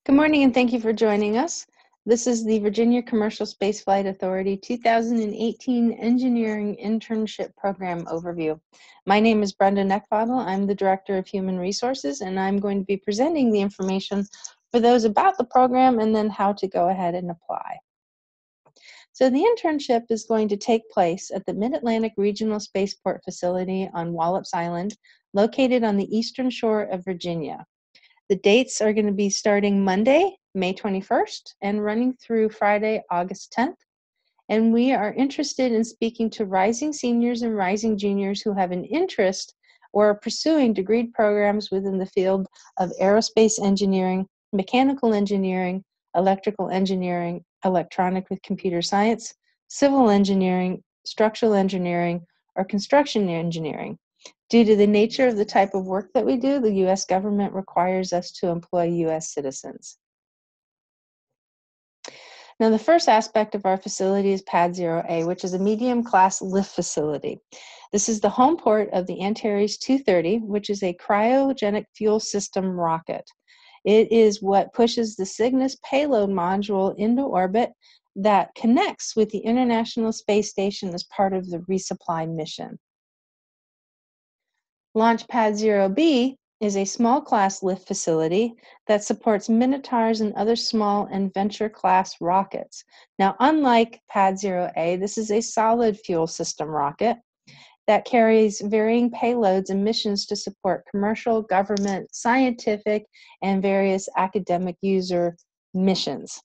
Good morning and thank you for joining us. This is the Virginia Commercial Spaceflight Authority 2018 Engineering Internship Program Overview. My name is Brenda Neckvatal. I'm the Director of Human Resources, and I'm going to be presenting the information for those about the program and then how to go ahead and apply. So the internship is going to take place at the Mid-Atlantic Regional Spaceport facility on Wallops Island, located on the eastern shore of Virginia. The dates are going to be starting Monday, May 21st, and running through Friday, August 10th. And we are interested in speaking to rising seniors and rising juniors who have an interest or are pursuing degree programs within the field of aerospace engineering, mechanical engineering, electrical engineering, electronic with computer science, civil engineering, structural engineering, or construction engineering. Due to the nature of the type of work that we do, the U.S. government requires us to employ U.S. citizens. Now, the first aspect of our facility is Pad 0A, which is a medium-class lift facility. This is the home port of the Antares 230, which is a cryogenic fuel system rocket. It is what pushes the Cygnus payload module into orbit that connects with the International Space Station as part of the resupply mission. Launch Pad 0B is a small class lift facility that supports Minotaurs and other small and venture class rockets. Now, unlike Pad 0A, this is a solid fuel system rocket that carries varying payloads and missions to support commercial, government, scientific, and various academic user missions.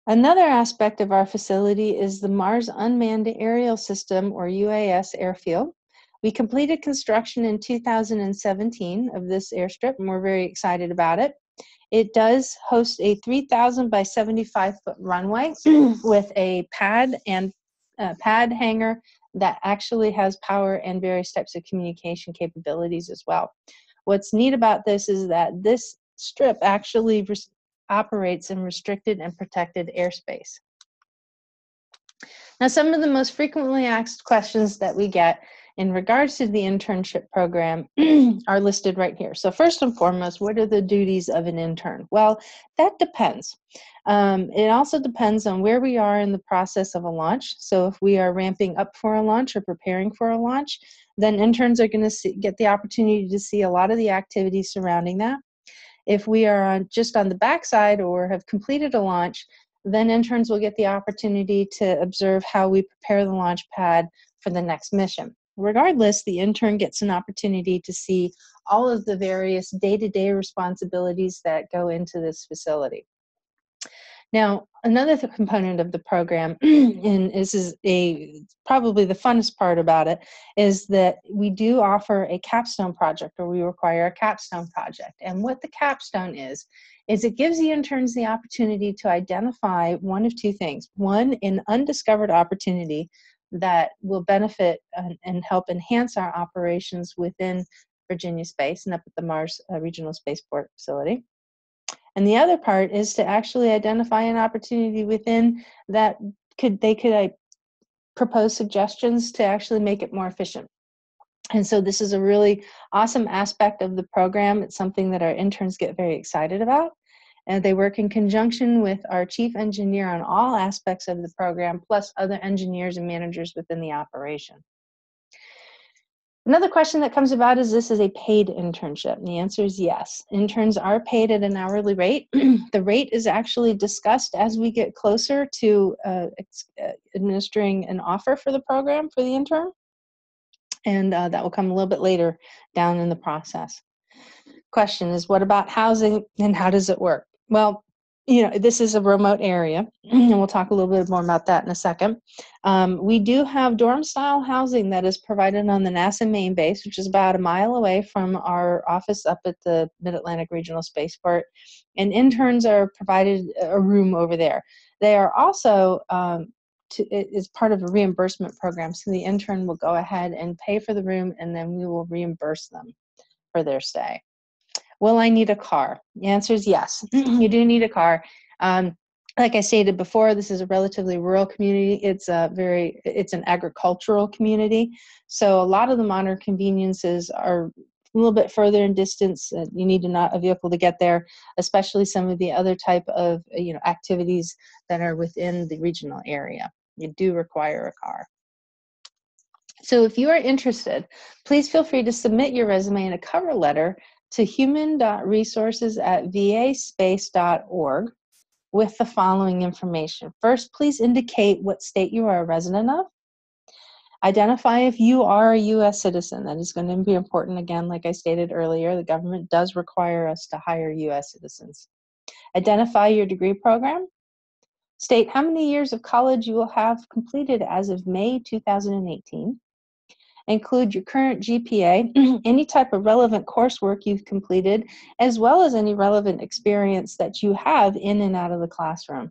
Another aspect of our facility is the MARS Unmanned Aerial System, or UAS, airfield. We completed construction in 2017 of this airstrip, and we're very excited about it. It does host a 3,000 by 75-foot runway with a pad and pad hangar that actually has power and various types of communication capabilities as well. What's neat about this is that this strip actually operates in restricted and protected airspace. Now, some of the most frequently asked questions that we get in regards to the internship program are listed right here. So first and foremost, what are the duties of an intern? Well, that depends. It also depends on where we are in the process of a launch. So if we are ramping up for a launch or preparing for a launch, then interns are going to get the opportunity to see a lot of the activities surrounding that. If we are just on the backside or have completed a launch, then interns will get the opportunity to observe how we prepare the launch pad for the next mission. Regardless, the intern gets an opportunity to see all of the various day-to-day responsibilities that go into this facility. Now, another component of the program, and this is probably the funnest part about it, is that we do offer a capstone project, or we require a capstone project. And what the capstone is it gives the interns the opportunity to identify one of two things. One, an undiscovered opportunity that will benefit and help enhance our operations within Virginia Space and up at the MARS Regional Spaceport facility. And the other part is to actually identify an opportunity within that they could propose suggestions to actually make it more efficient. And so this is a really awesome aspect of the program. It's something that our interns get very excited about. And they work in conjunction with our chief engineer on all aspects of the program, plus other engineers and managers within the operation. Another question that comes about is this is a paid internship? And the answer is yes. Interns are paid at an hourly rate. The rate is actually discussed as we get closer to administering an offer for the program for the intern. And that will come a little bit later down in the process. Question is, what about housing and how does it work? Well, this is a remote area, and we'll talk a little bit more about that in a second. We do have dorm-style housing that is provided on the NASA main base, which is about a mile away from our office up at the Mid-Atlantic Regional Spaceport, and interns are provided a room over there. They are also, it is part of a reimbursement program, so the intern will go ahead and pay for the room, and then we will reimburse them for their stay. Will I need a car? The answer is yes. You do need a car. Like I stated before, this is a relatively rural community. It's an agricultural community. So a lot of the modern conveniences are little bit further in distance, you need a vehicle to get there, especially some of the other type of activities that are within the regional area. You do require a car. So if you are interested, please feel free to submit your resume and a cover letter to human.resources@vaspace.org with the following information. First, please indicate what state you are a resident of. Identify if you are a U.S. citizen. That is going to be important. Again, like I stated earlier, the government does require us to hire U.S. citizens. Identify your degree program. State how many years of college you will have completed as of May 2018. Include your current GPA, any type of relevant coursework you've completed, as well as any relevant experience that you have in and out of the classroom.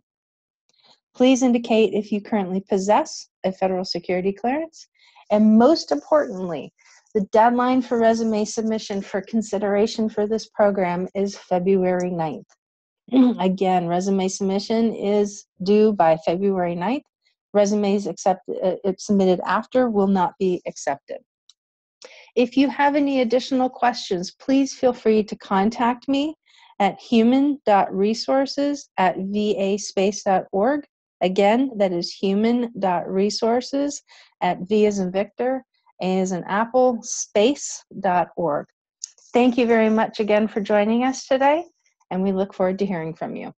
Please indicate if you currently possess a federal security clearance. And most importantly, the deadline for resume submission for consideration for this program is February 9th. Again, resume submission is due by February 9th. Resumes submitted after will not be accepted. If you have any additional questions, please feel free to contact me at human.resources@vaspace.org. Again, that is human.resources@V as in Victor, A as in Apple, space.org. Thank you very much again for joining us today, and we look forward to hearing from you.